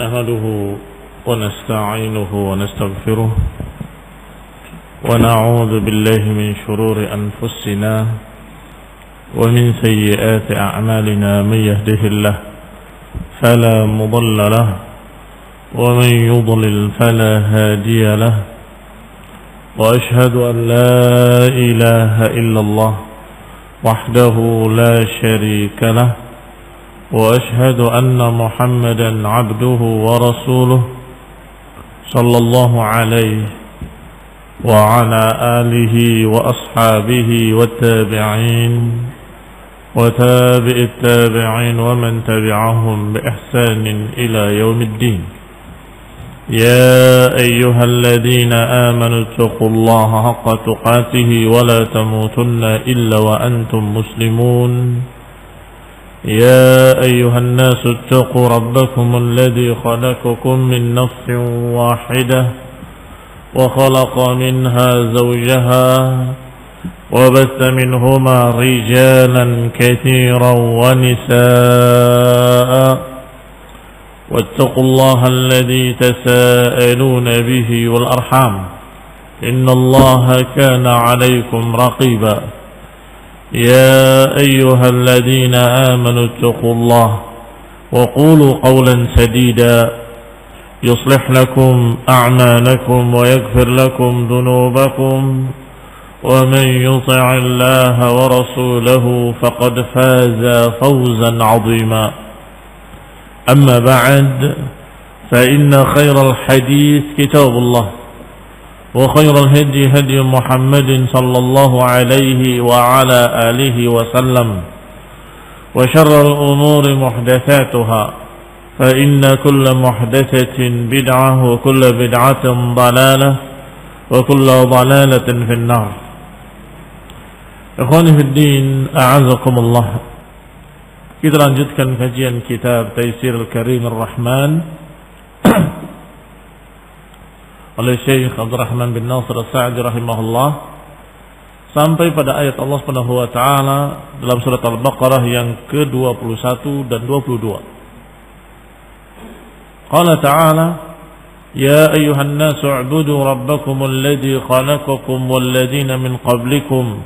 نحمده ونستعينه ونستغفره ونعوذ بالله من شرور أنفسنا ومن سيئات أعمالنا. من يهده الله فلا مضل له ومن يضلل فلا هادي له، وأشهد أن لا إله إلا الله وحده لا شريك له، وأشهد أن محمدا عبده ورسوله صلى الله عليه وعلى آله وأصحابه والتابعين وتابع التابعين ومن تبعهم بإحسان إلى يوم الدين. يا أيها الذين آمنوا اتقوا الله حق تقاته ولا تموتن إلا وأنتم مسلمون. يا أيها الناس اتقوا ربكم الذي خلقكم من نفس واحدة وخلق منها زوجها وبث منهما رجالا كثيرا ونساء، واتقوا الله الذي تساءلون به والأرحام إن الله كان عليكم رقيبا. يا أيها الذين آمنوا اتقوا الله وقولوا قولا سديدا يصلح لكم أعمالكم ويغفر لكم ذنوبكم، ومن يطع الله ورسوله فقد فاز فوزا عظيما. أما بعد، فإن خير الحديث كتاب الله، وخير الهدي هدي محمد صلى الله عليه وعلى آله وسلم، وشر الأمور محدثاتها، فإن كل محدثة بدعة وكل بدعة ضلالة وكل ضلالة في النار. Ikhwani fi din, a'azakumullah. Kita lanjutkan kajian kitab Taisir Al-Karim Ar-Rahman oleh Syekh Abdul Rahman bin Nasir As-Sa'di rahimahullah, sampai pada ayat Allah Subhanahu wa taala dalam surat Al-Baqarah yang ke-21 dan 22. Qala ta'ala: Ya ayyuhan nasu u'budu rabbakumul ladzi khalaqakum wal ladzina min qablikum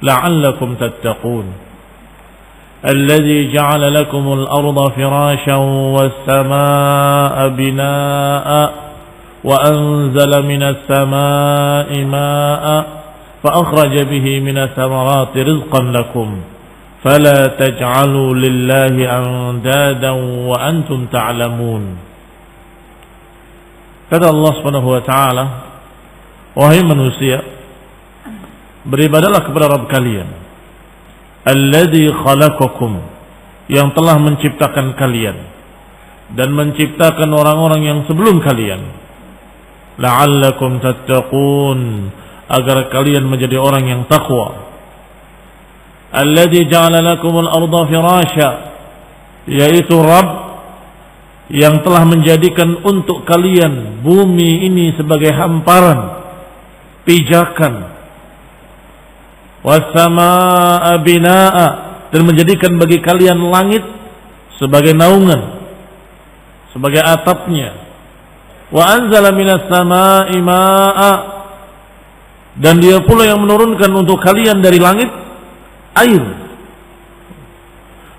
la'allakum tattaqun. الذي جعل لكم الأرض فراشا والسماء بناء وأنزل من السماء ماء فأخرج به من الثمرات رزقا لكم فلا تجعلوا لله أندادا وأنتم تعلمون. Kata Allah Subhanahu wa taala, wahai manusia, beribadalah kepada Rabb kalian, alladzi khalaqakum, yang telah menciptakan kalian dan menciptakan orang-orang yang sebelum kalian, la'allakum tattaqun, agar kalian menjadi orang yang takwa. Alladzi ja'ala lakumul arda firasya, yaitu Rabb yang telah menjadikan untuk kalian bumi ini sebagai hamparan, pijakan. Wassamaa'a binaa'a, dan menjadikan bagi kalian langit sebagai naungan, sebagai atapnya. Wa anzala minas samaa'i maa'a, dan dia pula yang menurunkan untuk kalian dari langit air.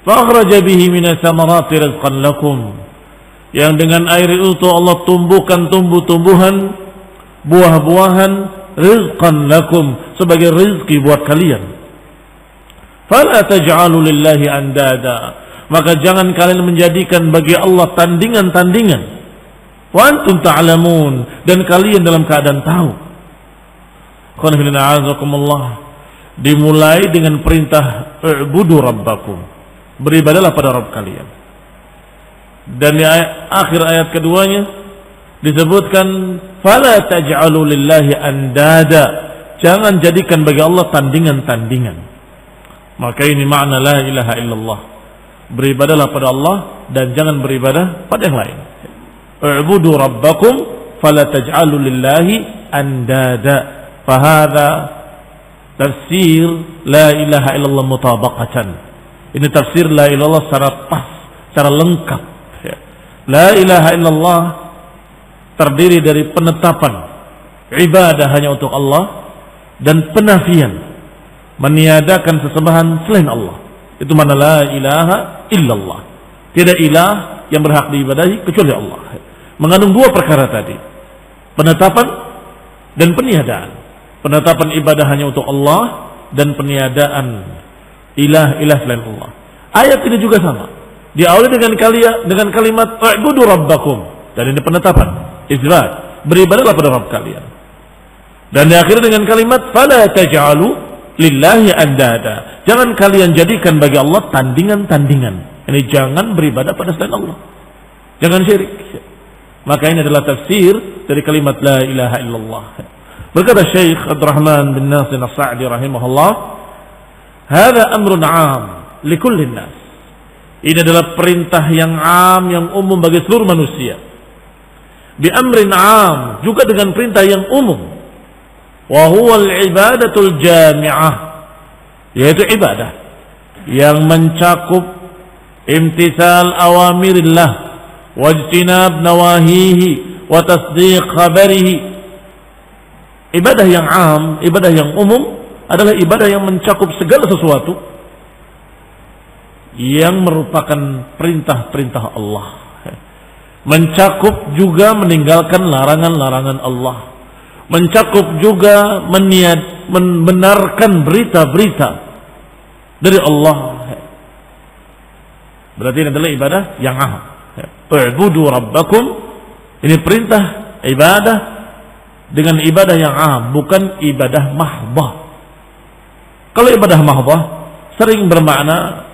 Fa akhraja bihi minas samarati rizqan lakum, yang dengan air itu Allah tumbuhkan tumbuh-tumbuhan, buah-buahan, rizqan lakum, sebagai rizki buat kalian. Fala taj'alu lillahi andada, maka jangan kalian menjadikan bagi Allah tandingan-tandingan. Wa antum ta'lamun, dan kalian dalam keadaan tahu. Dimulai dengan perintah u'budu rabbakum, beribadalah pada Rabb kalian. Dan di akhir ayat keduanya disebutkan fala taj'alu lillahi andada, jangan jadikan bagi Allah tandingan-tandingan. Maka ini makna la ilaha illallah, beribadalah pada Allah dan jangan beribadah pada yang lain. U'budu rabbakum fala taj'alu lillahi andada. Fahadha tafsir la ilaha illallah mutabaqatan. Ini tafsir la ilaha illallah secara pas, secara lengkap, ya. La ilaha illallah terdiri dari penetapan ibadah hanya untuk Allah dan penafian meniadakan sesembahan selain Allah. Itu mana la ilaha illallah. Tidak ilah yang berhak diibadahi kecuali Allah. Mengandung dua perkara tadi. Penetapan dan peniadaan. Penetapan ibadah hanya untuk Allah dan peniadaan ilah selain Allah. Ayat ini juga sama. Diawali dengan kalimat "U'budu rabbakum." Dan ini penetapan, isbat, beribadahlah pada Rabb kalian. Dan diakhiri dengan kalimat "Fala taj'alu lillahi andada." Jangan kalian jadikan bagi Allah tandingan-tandingan. Ini jangan beribadah pada selain Allah. Jangan syirik. Maka ini adalah tafsir dari kalimat la ilaha illallah. Berkata Syekh Abdurrahman bin Nasir As-Sa'di rahimahullah, "Hadza amrun 'am likulli nas." Ini adalah perintah yang 'am, yang umum bagi seluruh manusia. Bi amrin 'am, juga dengan perintah yang umum. Wa huwa al-ibadatul jami'ah, yaitu ibadah yang mencakup imtithal awamirillah wajtinab nawahihi wa tasdiq khabarihi. Ibadah yang 'am, ibadah yang umum adalah ibadah yang mencakup segala sesuatu yang merupakan perintah-perintah Allah. Mencakup juga meninggalkan larangan-larangan Allah. Mencakup juga membenarkan berita-berita dari Allah. Berarti ini adalah ibadah yang 'am. U'budu rabbakum. Ini perintah ibadah dengan ibadah yang 'am, bukan ibadah mahdhah. Kalau ibadah mahdhah sering bermakna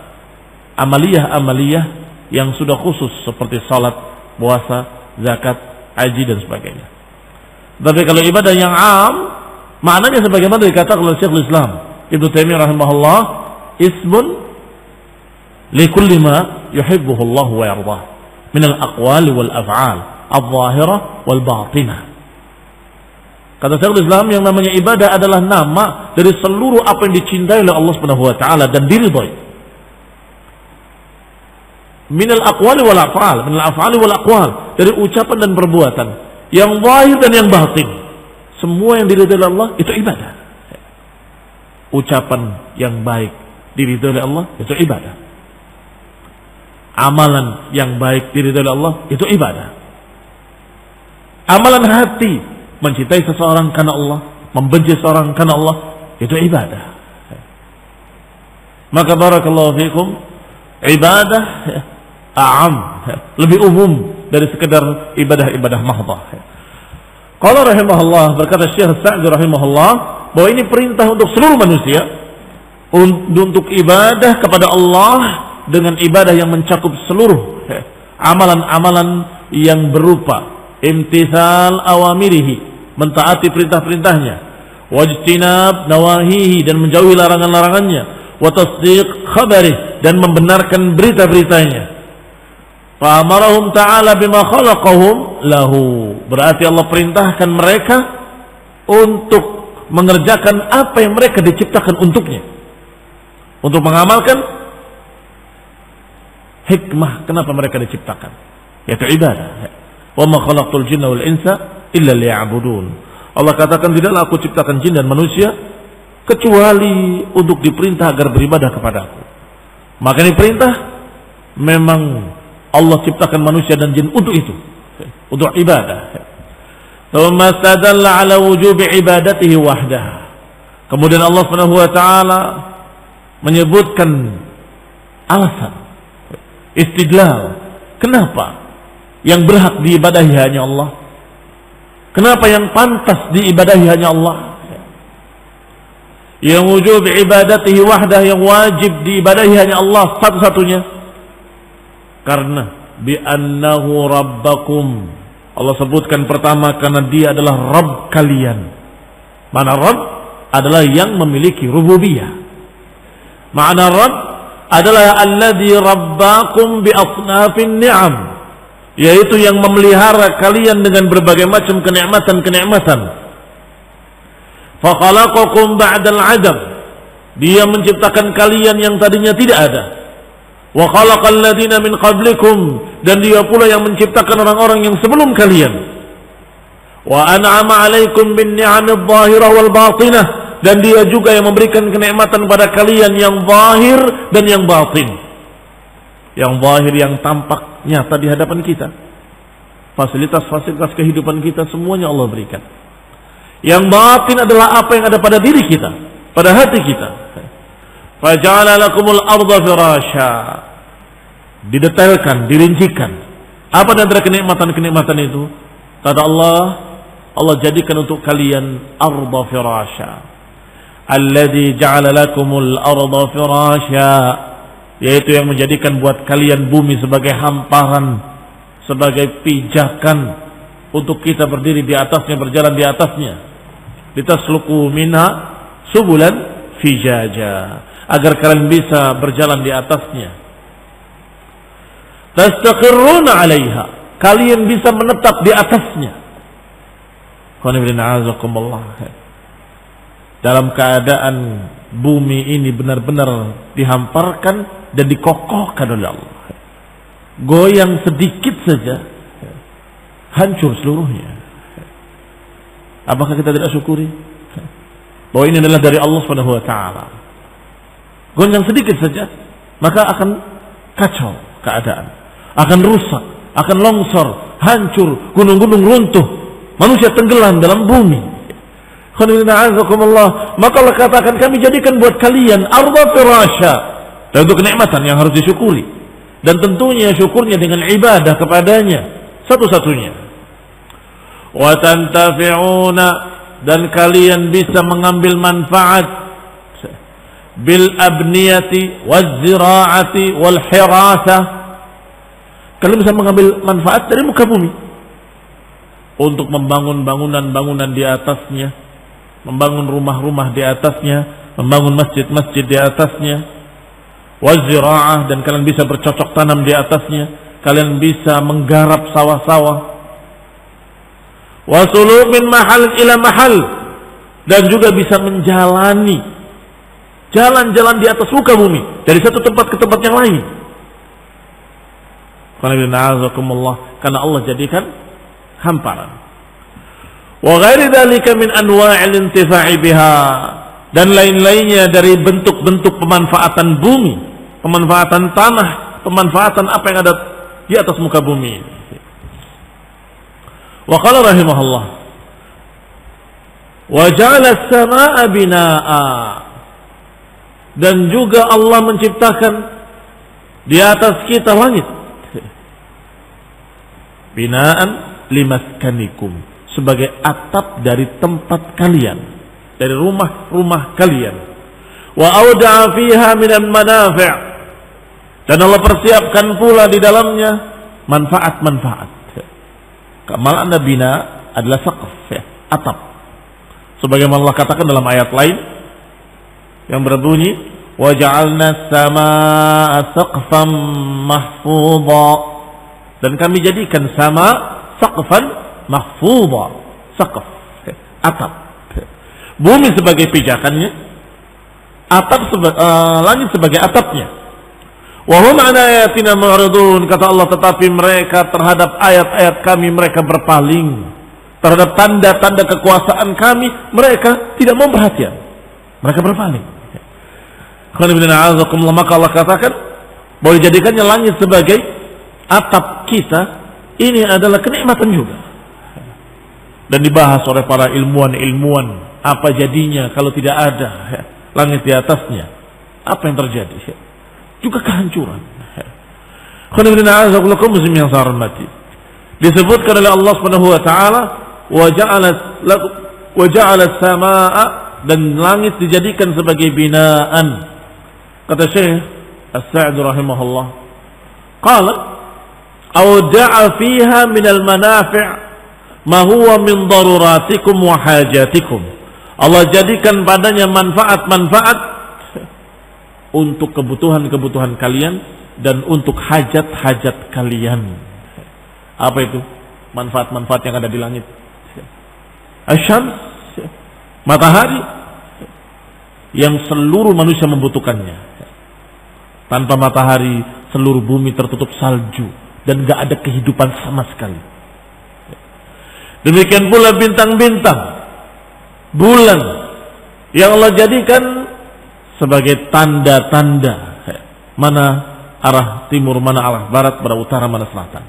amaliyah-amaliyah yang sudah khusus seperti salat, puasa, zakat, haji dan sebagainya. Tapi kalau ibadah yang 'am, maknanya sebagaimana dikatakan oleh Syekhul Islam Ibnu Taimiyah rahimahullah, ismun likulli ma yuhibbuhu Allah wa yardah min al-aqwali wal af'al adh-dhahirah wal batinah. Kata Syekhul Islam, yang namanya ibadah adalah nama dari seluruh apa yang dicintai oleh Allah Subhanahu wa taala dan diridhai. Minal aqwali wal af'al, minal af'ali wal aqwal, dari ucapan dan perbuatan, yang zahir dan yang batin. Semua yang diridhai oleh Allah itu ibadah. Ucapan yang baik diridhai oleh Allah itu ibadah. Amalan yang baik diridhai oleh Allah itu ibadah. Amalan hati, mencintai seseorang karena Allah, membenci seseorang karena Allah, itu ibadah. Maka barakallahu fikum, ibadah a'am, lebih umum dari sekedar ibadah-ibadah mahdhah. Qala rahimahullah, berkata Syekh Sa'di rahimahullah, bahwa ini perintah untuk seluruh manusia untuk ibadah kepada Allah dengan ibadah yang mencakup seluruh amalan-amalan yang berupa imtithal awamirihi, mentaati perintah-perintahnya, wajtinab nawahihi, dan menjauhi larangan-larangannya, wa tasdiq khabarih, dan membenarkan berita-beritanya. Fa amarahum ta'ala bima khalaqahum lahu, berarti Allah perintahkan mereka untuk mengerjakan apa yang mereka diciptakan untuknya, untuk mengamalkan hikmah kenapa mereka diciptakan, yaitu ibadah. Wa ma khalaqtul jinna wal insa illa liya'budun. Allah katakan, tidaklah aku ciptakan jin dan manusia kecuali untuk diperintah agar beribadah kepadaku. Maka ini perintah, memang Allah ciptakan manusia dan jin untuk itu, untuk ibadah. Thumma istadalla ala wujubi ibadatihi wahdah. Kemudian Allah Subhanahu wa taala menyebutkan alasan, istidlal, kenapa yang berhak diibadahi hanya Allah, kenapa yang pantas diibadahi hanya Allah, yang wujub ibadatihi wahdah, yang wajib diibadahi hanya Allah satu-satunya, karena bi'annahu rabbakum. Allah sebutkan pertama karena dia adalah Rabb kalian. Mana Rabb adalah yang memiliki rububiyah. Makna Rabb adalah alladzi rabbakum bi asnafin ni'am, yaitu yang memelihara kalian dengan berbagai macam kenikmatan-kenikmatan. Fa khalaqakum ba'dal 'adam, dia menciptakan kalian yang tadinya tidak ada. Wa khalaqal ladzina min qablikum, dan Dia pula yang menciptakan orang-orang yang sebelum kalian. Wa an'ama 'alaikum bin ni'amidh dhahirah wal batinah, dan Dia juga yang memberikan kenikmatan pada kalian yang zahir dan yang batin. Yang zahir yang tampak nyata di hadapan kita. Fasilitas-fasilitas kehidupan kita semuanya Allah berikan. Yang batin adalah apa yang ada pada diri kita, pada hati kita. Faja'ala lakumul arda firasya. Didetailkan, dirincikan. Apa antara kenikmatan-kenikmatan itu? Kata Allah, Allah jadikan untuk kalian arda firasya. Alladzi ja'ala lakumul arda firasya, yaitu yang menjadikan buat kalian bumi sebagai hamparan, sebagai pijakan untuk kita berdiri di atasnya, berjalan di atasnya. Litasluku minha subulan fijaja, agar kalian bisa berjalan di atasnya. Tastaqirruna 'alaiha, kalian bisa menetap di atasnya. Dalam keadaan bumi ini benar-benar dihamparkan dan dikokohkan oleh Allah. Goyang sedikit saja hancur seluruhnya. Apakah kita tidak syukuri bahwa ini adalah dari Allah Subhanahu wa taala? Goyang sedikit saja maka akan kacau keadaan, akan rusak, akan longsor, hancur, gunung-gunung runtuh, manusia tenggelam dalam bumi. Maka Allah katakan, kami jadikan buat kalian arda firasya, dan untuk kenikmatan yang harus disyukuri, dan tentunya syukurnya dengan ibadah kepadanya satu-satunya. Wa tantafi'una, dan kalian bisa mengambil manfaat bil abniyati waz zira'ati wal hirasah. Kalian bisa mengambil manfaat dari muka bumi untuk membangun bangunan-bangunan di atasnya, membangun rumah-rumah di atasnya, membangun masjid-masjid di atasnya. Waz zira'ah, dan kalian bisa bercocok tanam di atasnya, kalian bisa menggarap sawah-sawah. Wasulu min mahal ila mahal, dan juga bisa menjalani jalan-jalan di atas muka bumi dari satu tempat ke tempat yang lain. Karena Allah jadikan hamparan. Wa ghairi dzalika min anwa'il intifa'i biha, dan lain-lainnya dari bentuk-bentuk pemanfaatan bumi, pemanfaatan tanah, pemanfaatan apa yang ada di atas muka bumi. Wa qala rahimahullah, wa ja'ala as-samaa'a binaa'a, dan juga Allah menciptakan di atas kita langit, binaan limaskanikum, sebagai atap dari tempat kalian, dari rumah-rumah kalian. Wa auda'a fiha minal manafi', dan Allah persiapkan pula di dalamnya manfaat-manfaat. Makna bina adalah saqaf, ya, atap. Sebagaimana Allah katakan dalam ayat lain yang berbunyi, wa ja'alna as-samaa'a saqfan mahfudha, dan kami jadikan sama saqfan mahfudha, saqaf, atap. Bumi sebagai pijakannya, atap langit sebagai atapnya. Wa hum an ayatina mu'ridun, kata Allah, tetapi mereka terhadap ayat-ayat kami mereka berpaling, terhadap tanda-tanda kekuasaan kami mereka tidak mau perhatian, mereka berpaling. Maka Allah katakan bahwa dijadikannya langit sebagai atap kita, ini adalah kenikmatan juga. Dan dibahas oleh para ilmuwan, apa jadinya kalau tidak ada langit di atasnya, apa yang terjadi? Juga kehancuran. Disebutkan oleh Allah Subhanahu wa taala, wa ja'ala as-samaa'a, dan langit dijadikan sebagai binaan. Kata Syekh As-Sa'di rahimahullah, qala awda'a fiha min al-manafi' ma huwa min daruratikum wa hajatikum. Allah jadikan padanya manfaat-manfaat untuk kebutuhan-kebutuhan kalian dan untuk hajat-hajat kalian. Apa itu manfaat-manfaat yang ada di langit? Asyams, matahari, yang seluruh manusia membutuhkannya. Tanpa matahari seluruh bumi tertutup salju dan gak ada kehidupan sama sekali. Demikian pula bintang-bintang, bulan yang Allah jadikan sebagai tanda-tanda mana arah timur, mana arah barat, mana utara, mana selatan.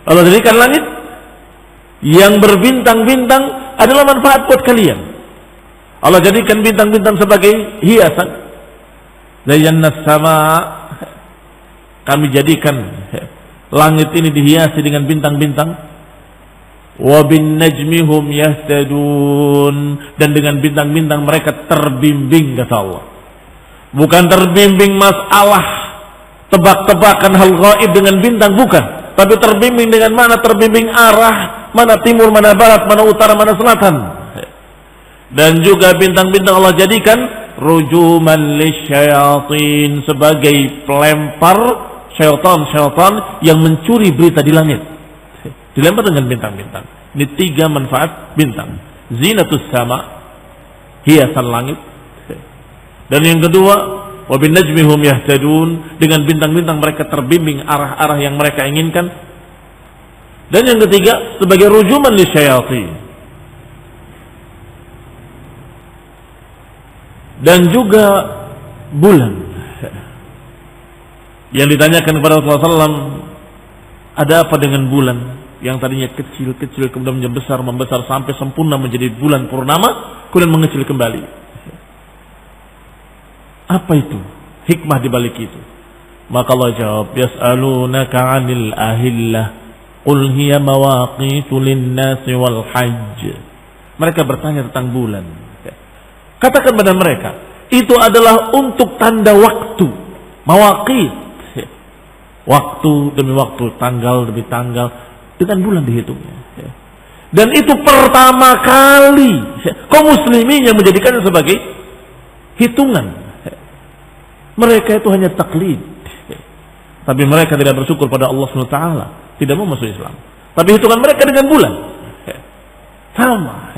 Allah jadikan langit yang berbintang-bintang adalah manfaat buat kalian. Allah jadikan bintang-bintang sebagai hiasan. Zayyana sama, kami jadikan langit ini dihiasi dengan bintang-bintang. Wa bin najmi hum yahtadun, dan dengan bintang-bintang mereka terbimbing, kata Allah. Bukan terbimbing masalah tebak-tebakan hal gaib dengan bintang, bukan. Tapi terbimbing dengan mana? Terbimbing arah, mana timur, mana barat, mana utara, mana selatan. Dan juga bintang-bintang Allah jadikan rujuman lisyayatin, sebagai pelempar syaitan-syaitan yang mencuri berita di langit. Dilempar dengan bintang-bintang. Ini 3 manfaat bintang. Zinatus sama, hiasan langit. Dan yang kedua, wa bin najmi hum yahtadun, dengan bintang-bintang mereka terbimbing arah-arah yang mereka inginkan. Dan yang ketiga, sebagai rujuman lisyayatin. Dan juga bulan. Yang ditanyakan kepada Rasulullah SAW, ada apa dengan bulan yang tadinya kecil-kecil kemudian membesar sampai sempurna menjadi bulan purnama, kemudian mengecil kembali. Apa itu? Hikmah di balik itu. Maka Allah jawab, yas'alunaka 'anil ahillah qul hiya mawaqitu lin-nasi wal hajj. Mereka bertanya tentang bulan. Katakan pada mereka, itu adalah untuk tanda waktu. Mawaqit, waktu demi waktu, tanggal demi tanggal, dengan bulan dihitungnya. Dan itu pertama kali kaum muslimin yang menjadikannya sebagai hitungan. Mereka itu hanya taklid. Tapi mereka tidak bersyukur pada Allah SWT, tidak mau masuk Islam. Tapi hitungan mereka dengan bulan sama.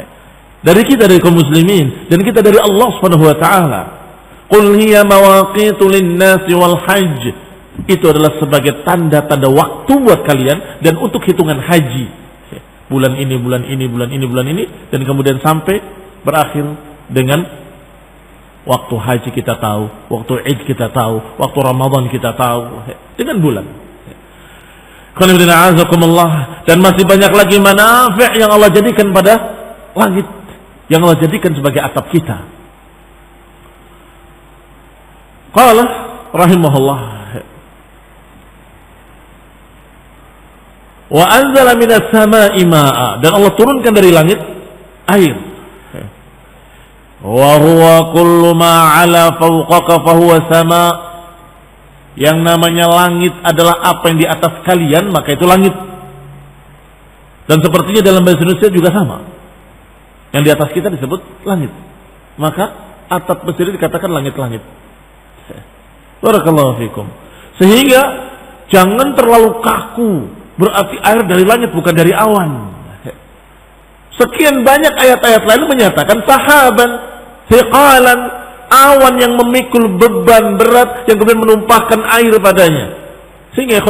Dari kita, dari kaum muslimin, dan kita dari Allah SWT. Qul hiya mawaqitu lin-nasi wal hajj. Itu adalah sebagai tanda-tanda waktu buat kalian dan untuk hitungan haji. Bulan ini, bulan ini, bulan ini, bulan ini, dan kemudian sampai berakhir dengan waktu haji kita tahu, waktu Id kita tahu, waktu Ramadan kita tahu, dengan bulan. Dan masih banyak lagi manafi' yang Allah jadikan pada langit, yang Allah jadikan sebagai atap kita. Qala rahimahullah, wa anzala minas sama'i ma'a, dan Allah turunkan dari langit air. Wa huwa kullu ma 'ala fawqaka fa huwa sama. Yang namanya langit adalah apa yang di atas kalian, maka itu langit. Dan sepertinya dalam bahasa Indonesia juga sama. Yang di atas kita disebut langit. Maka atap Mesir dikatakan langit-langit. Barakallahu fikum. Sehingga jangan terlalu kaku. Berarti air dari langit bukan dari awan. Sekian banyak ayat-ayat lain menyatakan sahaban, thiqalan, awan yang memikul beban berat yang kemudian menumpahkan air padanya. Sehingga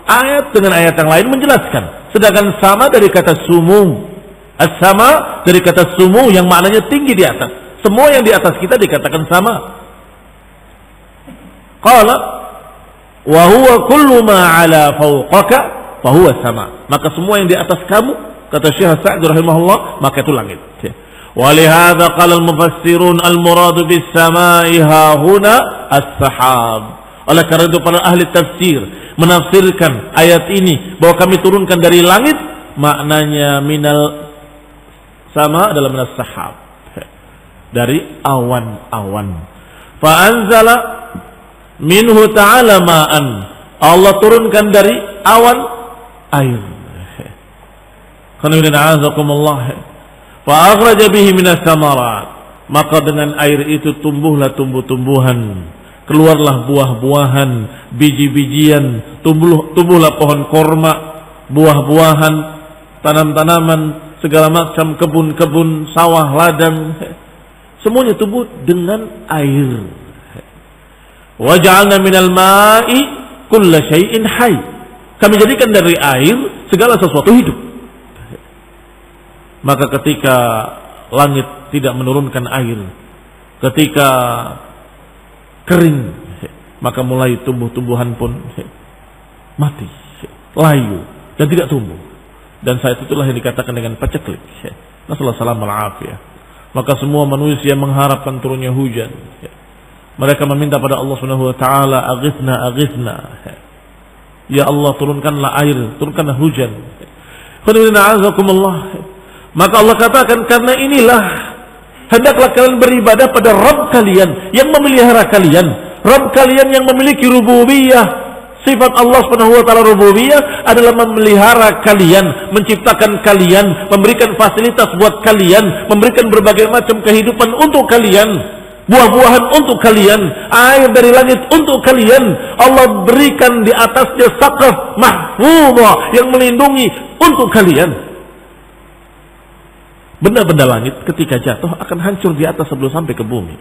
ayat dengan ayat yang lain menjelaskan. Sedangkan sama dari kata sumu. As-sama dari kata sumu yang maknanya tinggi di atas. Semua yang di atas kita dikatakan sama. Qala wa huwa kullu ma 'ala fawqaka fa huwa sama. Maka semua yang di atas kamu, kata Syekh Sa'di rahimahullah, maka itu langit. Wa li hadza qala al-mufassirun al-murad bis samai ha huna as-sahab. Oleh karena itu para ahli tafsir menafsirkan ayat ini bahwa kami turunkan dari langit, maknanya minal sama adalah minas sahab, dari awan-awan. Fa anzala minhu ta'ala ma'an, Allah turunkan dari awan air. Fa akhraja bihi minas samarat, maka dengan air itu tumbuhlah tumbuh-tumbuhan, keluarlah buah-buahan, biji-bijian, tumbuhlah pohon korma, buah-buahan, tanam-tanaman, segala macam kebun-kebun, sawah, ladang, semuanya tumbuh dengan air. Wa ja'alna minal ma'i kulla syai'in hayy. Kami jadikan dari air segala sesuatu hidup. Maka ketika langit tidak menurunkan air, ketika kering, maka mulai tumbuh-tumbuhan pun mati, layu dan tidak tumbuh. Dan saat itulah yang dikatakan dengan paceklik. Nasallahu salamul afiyah. Maka semua manusia mengharapkan turunnya hujan. Mereka meminta pada Allah Subhanahu wa taala, aghithna aghithna. Ya Allah, turunkanlah air, turunkanlah hujan. Maka Allah katakan, karena inilah hendaklah kalian beribadah pada Rabb kalian yang memelihara kalian, Rabb kalian yang memiliki rububiyah. Sifat Allah Subhanahu wa taala rububiyah adalah memelihara kalian, menciptakan kalian, memberikan fasilitas buat kalian, memberikan berbagai macam kehidupan untuk kalian, buah-buahan untuk kalian, air dari langit untuk kalian. Allah berikan di atasnya saqaf mahfuzah yang melindungi untuk kalian. Benda-benda langit ketika jatuh akan hancur di atas sebelum sampai ke bumi.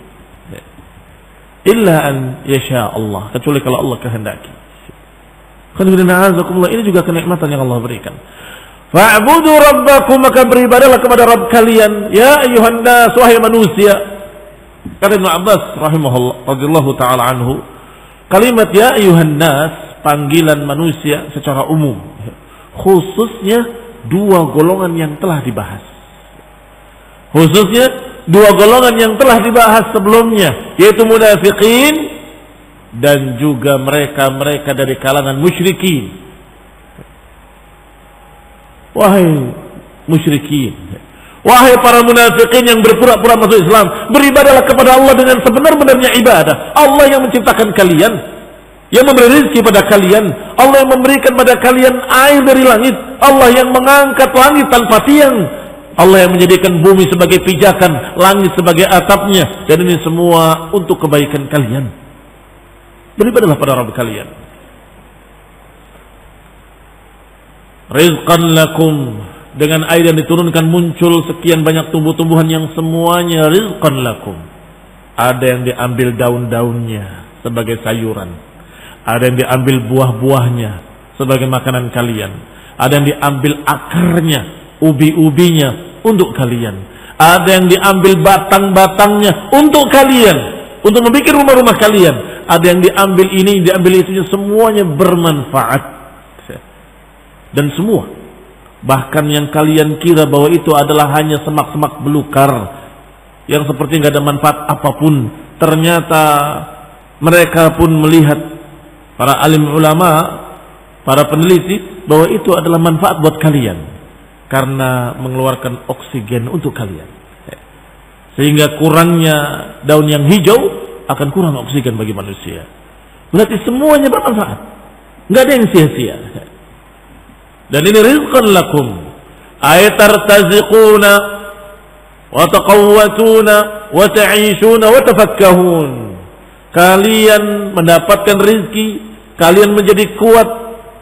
Illa an yasha Allah, kecuali kalau Allah kehendaki. Ini juga kenikmatan yang Allah berikan. Fa'budu rabbakum, maka beribadahlah kepada Rabb kalian. Ya ayyuhan nas, wahai manusia. Kata Ibnu Abbas rahimahullah radhiyallahu taala anhu, kalimat ya ayyuhan nas panggilan manusia secara umum, khususnya dua golongan yang telah dibahas. Khususnya dua golongan yang telah dibahas sebelumnya, yaitu munafiqin dan juga mereka-mereka dari kalangan musyrikin. Wahai musyrikin, wahai para munafikin yang berpura-pura masuk Islam, beribadahlah kepada Allah dengan sebenar-benarnya ibadah. Allah yang menciptakan kalian, yang memberi rezeki pada kalian, Allah yang memberikan pada kalian air dari langit, Allah yang mengangkat langit tanpa tiang, Allah yang menjadikan bumi sebagai pijakan, langit sebagai atapnya, dan ini semua untuk kebaikan kalian. Beribadahlah pada Rabb kalian. Rizqan lakum, dengan air yang diturunkan muncul sekian banyak tumbuh-tumbuhan yang semuanya rizqan lakum. Ada yang diambil daun-daunnya sebagai sayuran, ada yang diambil buah-buahnya sebagai makanan kalian, ada yang diambil akarnya, ubi-ubinya untuk kalian, ada yang diambil batang-batangnya untuk kalian, untuk membuat rumah-rumah kalian, ada yang diambil ini, diambil itunya, semuanya bermanfaat. Dan semua, bahkan yang kalian kira bahwa itu adalah hanya semak-semak belukar yang seperti nggak ada manfaat apapun, ternyata mereka pun melihat, para alim ulama, para peneliti, bahwa itu adalah manfaat buat kalian karena mengeluarkan oksigen untuk kalian. Sehingga kurangnya daun yang hijau akan kurang oksigen bagi manusia. Berarti semuanya bermanfaat, nggak ada yang sia-sia. Dan ini rizqan lakum, ay tartaziquna wa taqawwatuna wa ta'ishuna wa tafakkahun. Kalian mendapatkan rezeki, kalian menjadi kuat,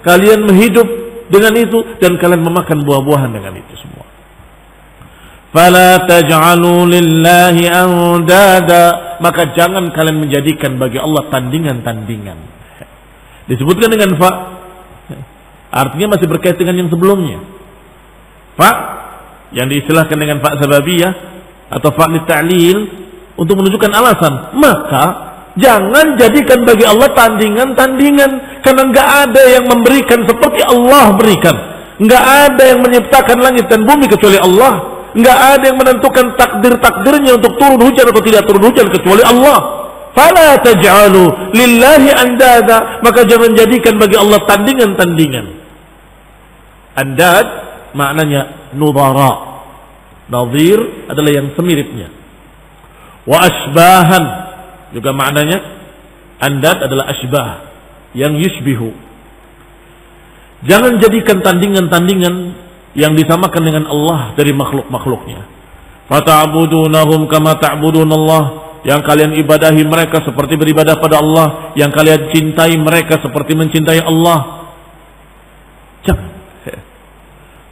kalian menghidup dengan itu, dan kalian memakan buah-buahan dengan itu semua. Fala taj'alu lillahi andada, maka jangan kalian menjadikan bagi Allah tandingan-tandingan. Disebutkan dengan fa, artinya masih berkait dengan yang sebelumnya. Fa yang diistilahkan dengan fa sababiyah atau fa litta'lil untuk menunjukkan alasan. Maka jangan jadikan bagi Allah tandingan-tandingan, karena enggak ada yang memberikan seperti Allah berikan. Enggak ada yang menciptakan langit dan bumi kecuali Allah. Enggak ada yang menentukan takdir-takdirnya untuk turun hujan atau tidak turun hujan kecuali Allah. Fala taj'alu lillahi andada, maka jangan jadikan bagi Allah tandingan-tandingan. Andad maknanya nudhara, nadhir adalah yang semiripnya. Wa asbahan juga maknanya, andad adalah asbah, yang yushbihu. Jangan jadikan tandingan-tandingan yang disamakan dengan Allah dari makhluk-makhluknya. Fata'budunahum kama ta'budunallah, yang kalian ibadahi mereka seperti beribadah pada Allah, yang kalian cintai mereka seperti mencintai Allah. Jangan.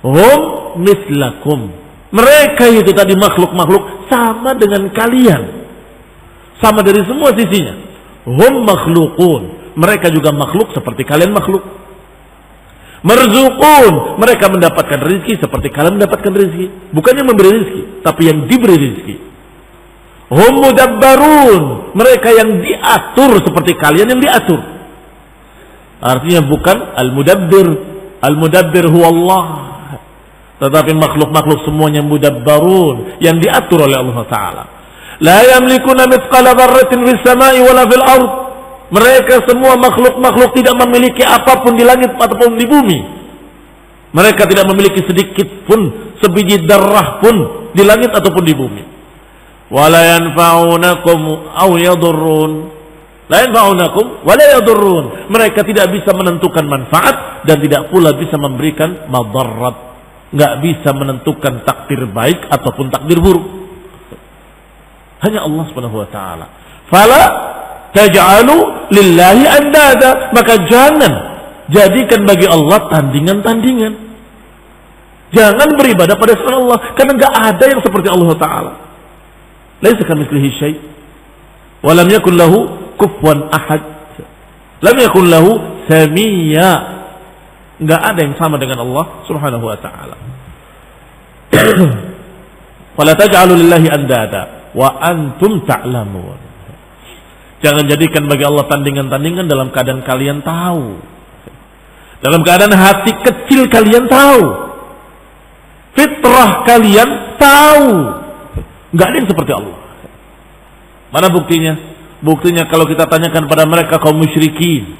Hum mislakum, mereka itu tadi makhluk-makhluk sama dengan kalian, sama dari semua sisinya. hum makhluqun, mereka juga makhluk seperti kalian makhluk. Marzuqun, mereka mendapatkan rezeki seperti kalian mendapatkan rezeki. Bukannya memberi rezeki, tapi yang diberi rezeki. Hum mudabbarun, mereka yang diatur seperti kalian yang diatur. Artinya bukan al-mudabbir. Al-mudabbir huwa Allah. Tetapi makhluk-makhluk semuanya mudabbarun, yang diatur oleh Allah Ta'ala. La yamlikuna mithqala dzarratin fis sama'i wala fil ard. Mereka semua makhluk-makhluk tidak memiliki apapun di langit ataupun di bumi. Mereka tidak memiliki sedikit pun, sebiji darah pun di langit ataupun di bumi. Wala yanfa'unakum aw yadurrun. La yanfa'unakum wala yadurrun. Mereka tidak bisa menentukan manfaat dan tidak pula bisa memberikan madarat. Enggak bisa menentukan takdir baik ataupun takdir buruk. Hanya Allah Subhanahu wa taala. Fala taj'alu lillahi andada, maka jangan jadikan bagi Allah tandingan-tandingan. Jangan beribadah pada selain Allah, karena enggak ada yang seperti Allah Ta'ala. Laisa kamitslihi syai' wa lam yakul lahu kufuwan ahad. Lam yakul lahu samia. Enggak ada yang sama dengan Allah Subhanahu wa taala. Wala taj'alu lillahi andada wa antum ta'lamun. Jangan jadikan bagi Allah tandingan-tandingan dalam keadaan kalian tahu. Dalam keadaan hati kecil kalian tahu. Fitrah kalian tahu. Enggak ada yang seperti Allah. Mana buktinya? Buktinya kalau kita tanyakan pada mereka kaum musyrikin,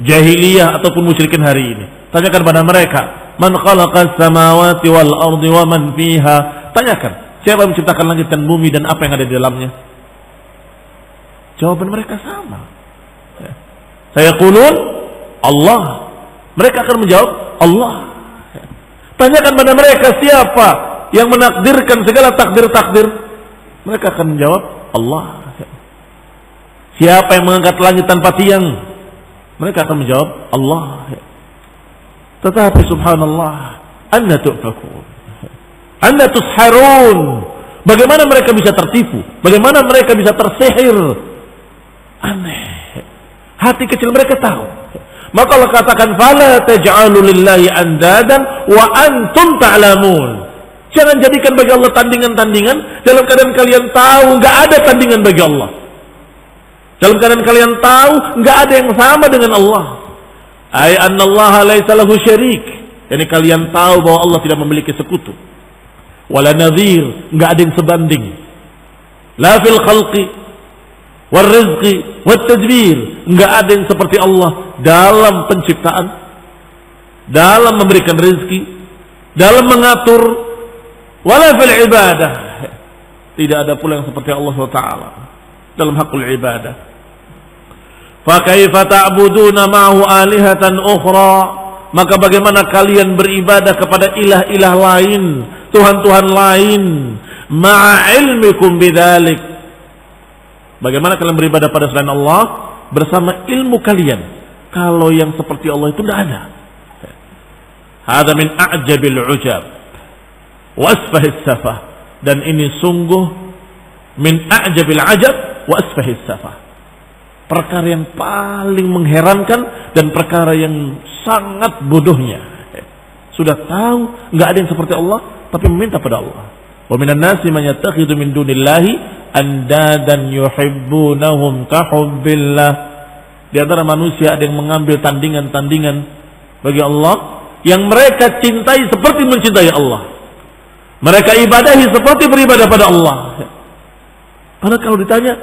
jahiliyah ataupun musyrikin hari ini. Tanyakan pada mereka, man khalaqas samawati wal ardi wa man fiha. Tanyakan, siapa yang menciptakan langit dan bumi dan apa yang ada di dalamnya? Jawaban mereka sama. Saya qulun Allah. Mereka akan menjawab Allah. Tanyakan pada mereka siapa yang menakdirkan segala takdir-takdir. Mereka akan menjawab Allah. Siapa yang mengangkat langit tanpa tiang? Mereka akan menjawab Allah. Tetapi subhanallah, anna tu'fakun, anna tusharun. Bagaimana mereka bisa tertipu? Bagaimana mereka bisa tersihir? Aneh. Hati kecil mereka tahu. Maka Allah katakan fala taj'alu lillahi andadan wa antum ta'lamun. Jangan jadikan bagi Allah tandingan-tandingan dalam keadaan kalian tahu enggak ada tandingan bagi Allah. Dalam keadaan kalian tahu enggak ada yang sama dengan Allah. Ai annallaha laisa lahu syarik. Yani kalian tahu bahwa Allah tidak memiliki sekutu. Wala nadhir, enggak ada yang sebanding. La fil khalqi wal rizqi wat tadbir, enggak ada yang seperti Allah dalam penciptaan, dalam memberikan rezeki, dalam mengatur, wala fil ibadah. Tidak ada pula yang seperti Allah SWT dalam hakul ibadah. Fa kaifa ta'buduna ma'ahu alihatan ukhra? Maka bagaimana kalian beribadah kepada ilah-ilah lain, Tuhan-Tuhan lain, ma'a ilmikum bidzalik? Bagaimana kalian beribadah pada selain Allah bersama ilmu kalian? Kalau yang seperti Allah itu tidak ada. Hada min a'jabil ujab wa asfahis safah. Dan ini sungguh min a'jabil ajab wa asfahis safah. Perkara yang paling mengherankan dan perkara yang sangat bodohnya. Sudah tahu enggak ada yang seperti Allah tapi meminta pada Allah. Wa minan nasi man yattakhidhu min dunillahi andadan yuhibbunahum ka hubbillah. Di antara manusia ada yang mengambil tandingan-tandingan bagi Allah yang mereka cintai seperti mencintai Allah. Mereka ibadahi seperti beribadah pada Allah. Karena kalau ditanya,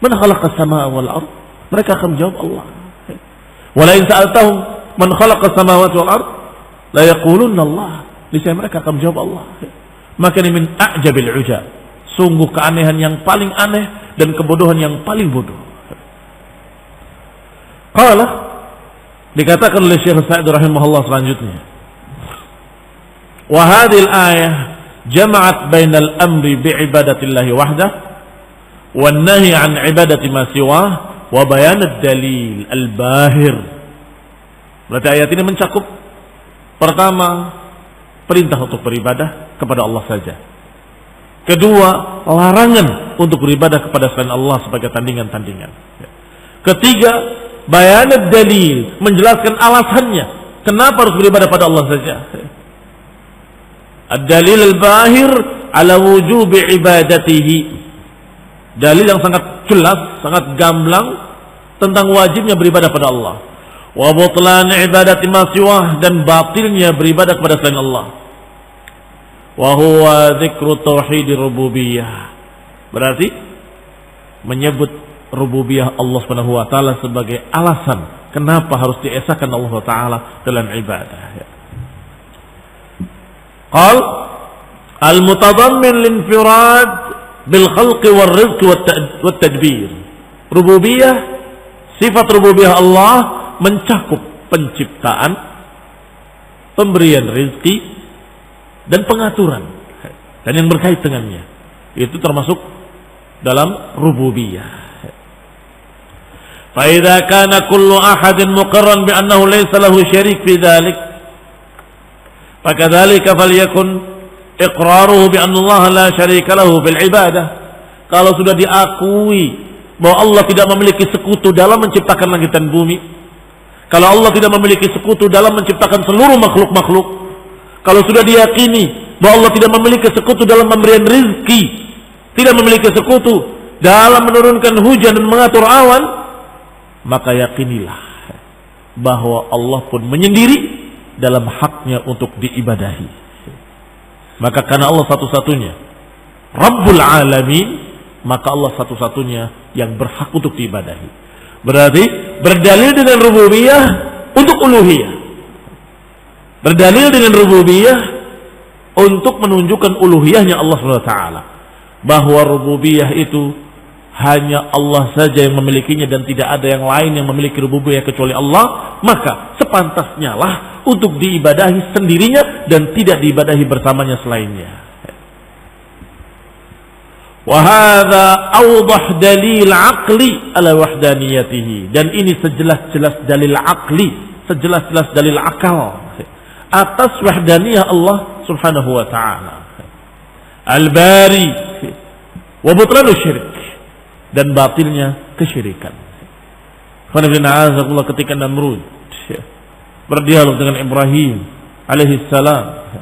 man khalaqas samaa wal ard? Mereka akan menjawab Allah. Wala in sa'altahum man khalaqas samawati wal ard? La yaqulunna Allah. Niscaya mereka akan menjawab Allah. Maka ini min a'jabil ujab. Sungguh keanehan yang paling aneh dan kebodohan yang paling bodoh. Qala, dikatakan oleh Syekh Sa'id rahimahullah selanjutnya, wa hadhil ayah jama'at bainal amri bi'ibadatillahi wahdah wan nahi an ibadati ma siwah wa bayan ad-dalil al-bahir. Berarti ayat ini mencakup pertama, perintah untuk beribadah kepada Allah saja. Kedua, larangan untuk beribadah kepada selain Allah sebagai tandingan-tandingan. Ketiga, bayan dalil, menjelaskan alasannya kenapa harus beribadah pada Allah saja. Ad-dalil al-bahir ala wujubi ibadatihi. Dalil yang sangat jelas, sangat gamblang tentang wajibnya beribadah pada Allah. Wa butlan ibadati ma siwah, dan batilnya beribadah kepada selain Allah. Wa huwa dzikru tauhid rububiyah. Berarti menyebut rububiyah Allah Subhanahu wa taala sebagai alasan kenapa harus diesakan Allah taala dalam ibadah. Qal al-mutadammin lil-infirad bil khalqi wal rizqi wat tadbir. Rububiyah, sifat rububiyah Allah mencakup penciptaan, pemberian rezeki dan pengaturan dan yang berkait dengannya. Itu termasuk dalam rububiyah. Fa idza kana kullu ahadin muqarran bi annahu laysa lahu syarik fi dzalik, fakadzalika falyakun iqraruhu bi anna Allah la syarika lahu fil ibadah. Kalau sudah diakui bahwa Allah tidak memiliki sekutu dalam menciptakan langit dan bumi, kalau Allah tidak memiliki sekutu dalam menciptakan seluruh makhluk-makhluk, kalau sudah diyakini bahwa Allah tidak memiliki sekutu dalam memberikan rizki, tidak memiliki sekutu dalam menurunkan hujan dan mengatur awan, maka yakinilah bahwa Allah pun menyendiri dalam haknya untuk diibadahi. Maka karena Allah satu-satunya Rabbul Alamin, maka Allah satu-satunya yang berhak untuk diibadahi. Berarti berdalil dengan rububiyah untuk uluhiyah, berdalil dengan rububiyah untuk menunjukkan uluhiyahnya Allah SWT, bahwa rububiyah itu hanya Allah saja yang memilikinya dan tidak ada yang lain yang memiliki rububiyah kecuali Allah. Maka sepantasnya lah untuk diibadahi sendirinya dan tidak diibadahi bersamanya selainnya. Wa hadza awdah dalil aqli ala wahdaniyatihi, dan ini sejelas-jelas dalil aqli, sejelas-jelas dalil akal atas wahdaniyah Allah Subhanahu wa taala. Al-bari wa butlanu syirik, dan batilnya kesyirikan. Ketika Namrud berdialog dengan Ibrahim alaihi salam,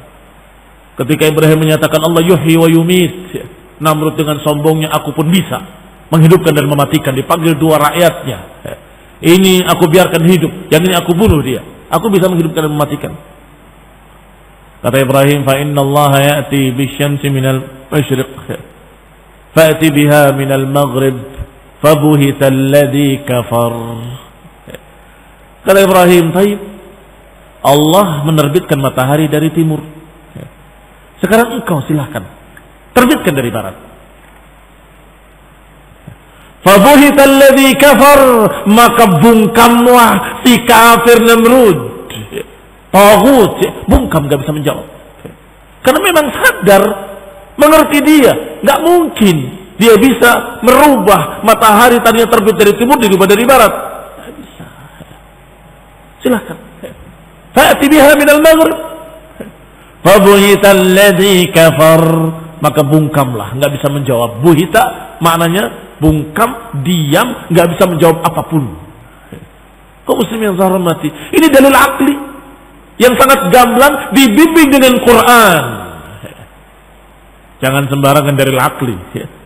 ketika Ibrahim menyatakan Allah yuhyi wa yumit, Namrud dengan sombongnya, aku pun bisa menghidupkan dan mematikan. Dipanggil dua rakyatnya, ini aku biarkan hidup, yang ini aku bunuh dia, aku bisa menghidupkan dan mematikan. Kata Ibrahim, fa inna Allah ya'ti bisyamsi minal masyriq fa'ti biha minal maghrib fabuhita alladhi kafar. Kata Ibrahim, taib, Allah menerbitkan matahari dari timur, sekarang engkau silahkan terbitkan dari barat. Fabuhita alladhi kafar, maka bungkamlah si kafir Namrud, taghut, bungkam, gak bisa menjawab. Karena memang sadar, mengerti dia, gak mungkin dia bisa merubah matahari tadinya terbit dari timur dirubah dari barat. Gak bisa. Silahkan. Fa'ti biha minal maghrib fabuhita alladhi kafar, maka bungkamlah, gak bisa menjawab. Buhita maknanya bungkam, diam, gak bisa menjawab apapun. Kau muslim yang saya hormati, ini dalil akli yang sangat gamblang, dibimbing dengan Quran. Jangan sembarangan dalil akli,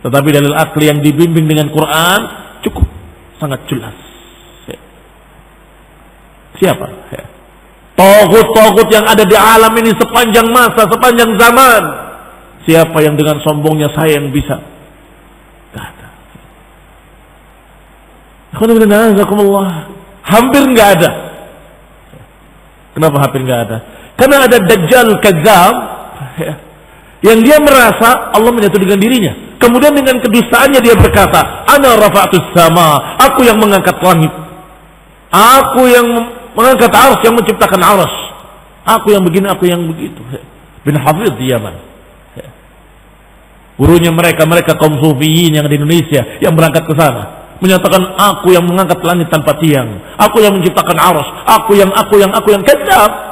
tetapi dalil akli yang dibimbing dengan Quran cukup sangat jelas. Siapa? Taghut-taghut yang ada di alam ini sepanjang masa, sepanjang zaman. Siapa yang dengan sombongnya saya yang bisa? Gak ada. Hampir gak ada. Kenapa hampir gak ada? Karena ada Dajjal Kadzab yang dia merasa Allah menyatu dengan dirinya. Kemudian dengan kedustaannya dia berkata, ana rafa'tus sama, aku yang mengangkat langit, aku yang mengangkat arsy, yang menciptakan arsy, aku yang begini, aku yang begitu. Bin Hafidh di Yaman, gurunya mereka kaum sufiyin yang di Indonesia yang berangkat ke sana, menyatakan aku yang mengangkat langit tanpa tiang, aku yang menciptakan arsy, aku yang kadzab.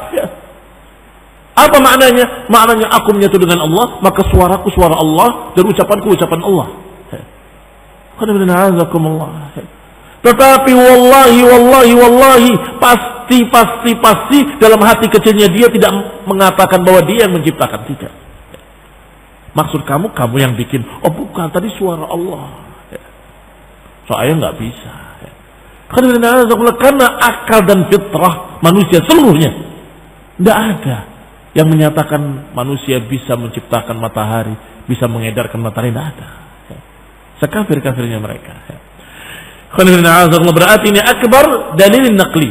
Apa maknanya? Maknanya aku menyatu dengan Allah, maka suaraku suara Allah dan ucapanku ucapan Allah. Tetapi wallahi, pasti dalam hati kecilnya dia tidak mengatakan bahwa dia yang menciptakan, tidak. Maksud kamu yang bikin? Oh bukan, tadi suara Allah. Saya nggak bisa. Karena akal dan fitrah manusia seluruhnya, tidak ada yang menyatakan manusia bisa menciptakan matahari, bisa mengedarkan matahari, tidak ada. Sekafir-kafirnya mereka. Berarti ini akbar dalil naqli.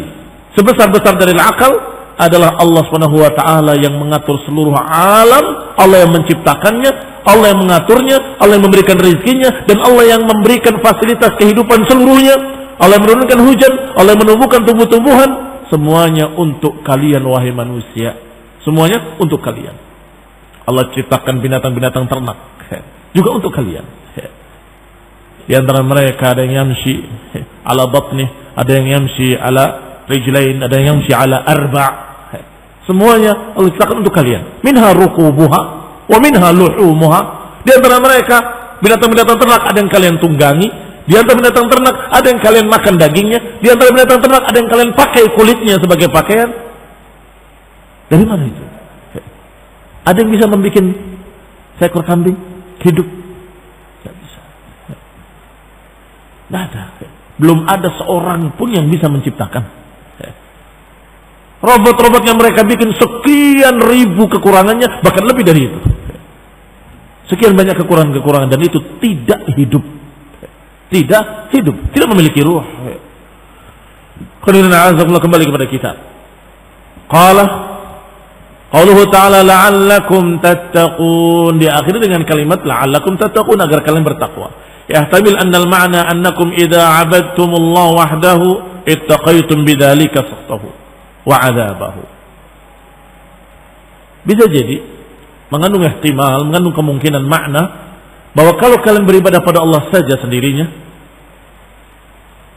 Sebesar-besar dari akal adalah Allah Subhanahu wa taala yang mengatur seluruh alam, Allah yang menciptakannya, Allah yang mengaturnya, Allah yang memberikan rezekinya, dan Allah yang memberikan fasilitas kehidupan seluruhnya. Allah yang menurunkan hujan, Allah yang menumbuhkan tumbuh-tumbuhan, semuanya untuk kalian wahai manusia. Semuanya untuk kalian. Allah ciptakan binatang-binatang ternak juga untuk kalian. Di antara mereka ada yang yamshi ala batni, ada yang yamshi ala rijlain, ada yang yamshi ala arba'. Semuanya Allah ciptakan untuk kalian. Minha rukubuha wa minha luhumuha. Di antara mereka binatang-binatang ternak ada yang kalian tunggangi, di antara binatang ternak ada yang kalian makan dagingnya, di antara binatang ternak ada yang kalian pakai kulitnya sebagai pakaian. Dari mana itu? Ada yang bisa membuat seekor kambing hidup? Tidak ada. Belum ada seorang pun yang bisa menciptakan. Robot-robot yang mereka bikin sekian ribu kekurangannya, bahkan lebih dari itu. Sekian banyak kekurangan-kekurangan, dan itu tidak hidup. Tidak hidup, tidak memiliki ruh. Kembali kepada kita. Qauluhu ta'ala la'allakum tattaqun. Diakhiri dengan kalimat la'allakum tattaqun, agar kalian bertakwa. Yahtamil annal ma'na annakum idza 'abadtumullah wahdahu ittaqaytum bidzalika sakhtahu wa 'adzabahu. Bisa jadi mengandung ihtimal, mengandung kemungkinan makna bahwa kalau kalian beribadah pada Allah saja sendirinya,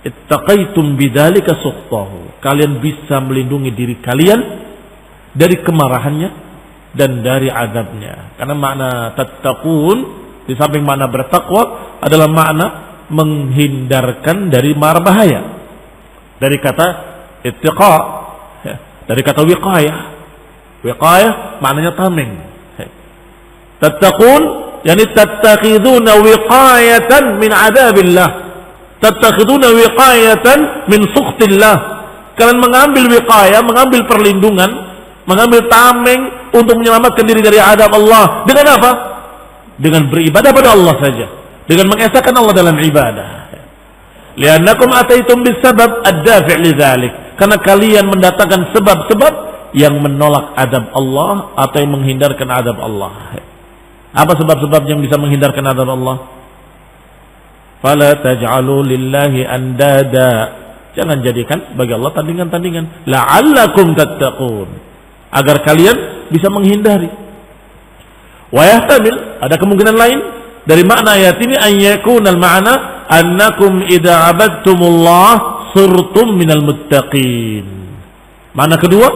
ittaqaytum bidzalika sakhtahu, kalian bisa melindungi diri kalian dari kemarahannya dan dari azabnya. Karena makna tattaqun di samping makna bertakwa adalah makna menghindarkan dari mara bahaya. Dari kata ittiqa, dari kata wiqayah. Wiqayah maknanya tameng. Tattaqun yani tattakhiduna wiqayatan min adabillah. Tattakhiduna wiqayatan min sukhtillah. Kalian mengambil wiqayah, mengambil perlindungan, mengambil tameng untuk menyelamatkan diri dari azab Allah. Dengan apa? Dengan beribadah pada Allah saja, dengan mengesahkan Allah dalam ibadah. Li'annakum ataitum bisabab ad-dafi' lidzalik, karena kalian mendatangkan sebab-sebab yang menolak adab Allah atau yang menghindarkan adab Allah. Apa sebab-sebab yang bisa menghindarkan adab Allah? Fala taj'alu lillahi andada, jangan jadikan bagi Allah tandingan-tandingan. La'allakum tattaqun, agar kalian bisa menghindari. Wa yahtamil, ada kemungkinan lain dari makna ayat ini, an yakunal ma'na annakum idza 'abadtumullah surtum minal muttaqin. Makna kedua,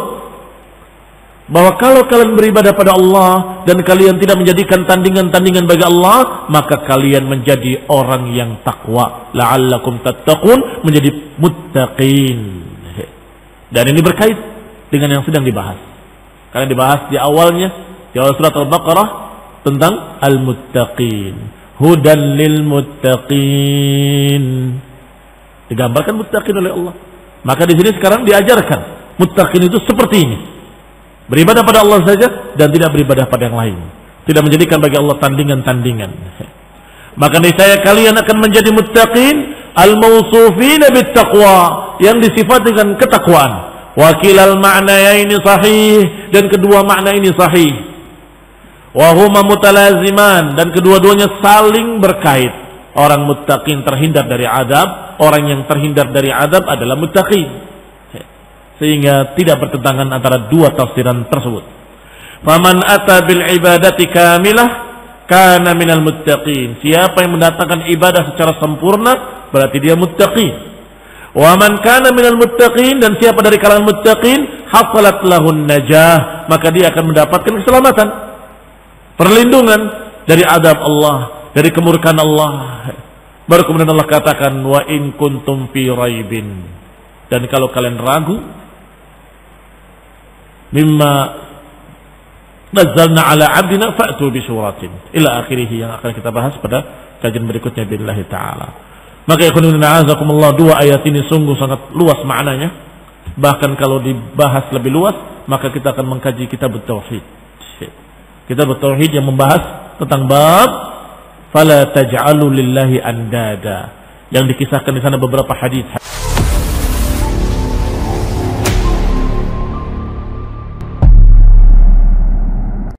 bahwa kalau kalian beribadah pada Allah dan kalian tidak menjadikan tandingan-tandingan bagi Allah, maka kalian menjadi orang yang takwa. La'allakum tattaqun, menjadi muttaqin. Dan ini berkait dengan yang sedang dibahas. Karena dibahas di awalnya, di awal surat Al-Baqarah, tentang al-muttaqin. Hudan lil muttaqin. Digambarkan muttaqin oleh Allah. Maka di sini sekarang diajarkan muttaqin itu seperti ini. Beribadah pada Allah saja dan tidak beribadah pada yang lain. Tidak menjadikan bagi Allah tandingan-tandingan. Maka niscaya kalian akan menjadi muttaqin al-mawsufina bittaqwa, yang disifati dengan ketakwaan. Wa kilal ma'nayaini sahih, dan kedua makna ini sahih. Wa huma mutalaziman, dan kedua-duanya saling berkait. Orang muttaqin terhindar dari azab, orang yang terhindar dari azab adalah muttaqin. Sehingga tidak bertentangan antara dua tafsiran tersebut. Faman ata bil ibadati kamilah kana minal muttaqin. Siapa yang mendatangkan ibadah secara sempurna berarti dia muttaqin. Wa man kana minal muttaqin, dan siapa dari kalangan muttaqin, hafalat lahun najah, maka dia akan mendapatkan keselamatan, perlindungan dari azab Allah, dari kemurkaan Allah. Baru kemudian Allah katakan wa in kuntum fi raibin, dan kalau kalian ragu mimma nazzalna ala abdina fa'tu bi suratin ila akhirih, yang akan kita bahas pada kajian berikutnya billahi taala. Maka ikhwan a'azakumullah, dua ayat ini sungguh sangat luas maknanya. Bahkan kalau dibahas lebih luas, maka kita akan mengkaji kitab tauhid. Kitab tauhid yang membahas tentang bab fala taj'alu lillahi andada, yang dikisahkan di sana beberapa hadis.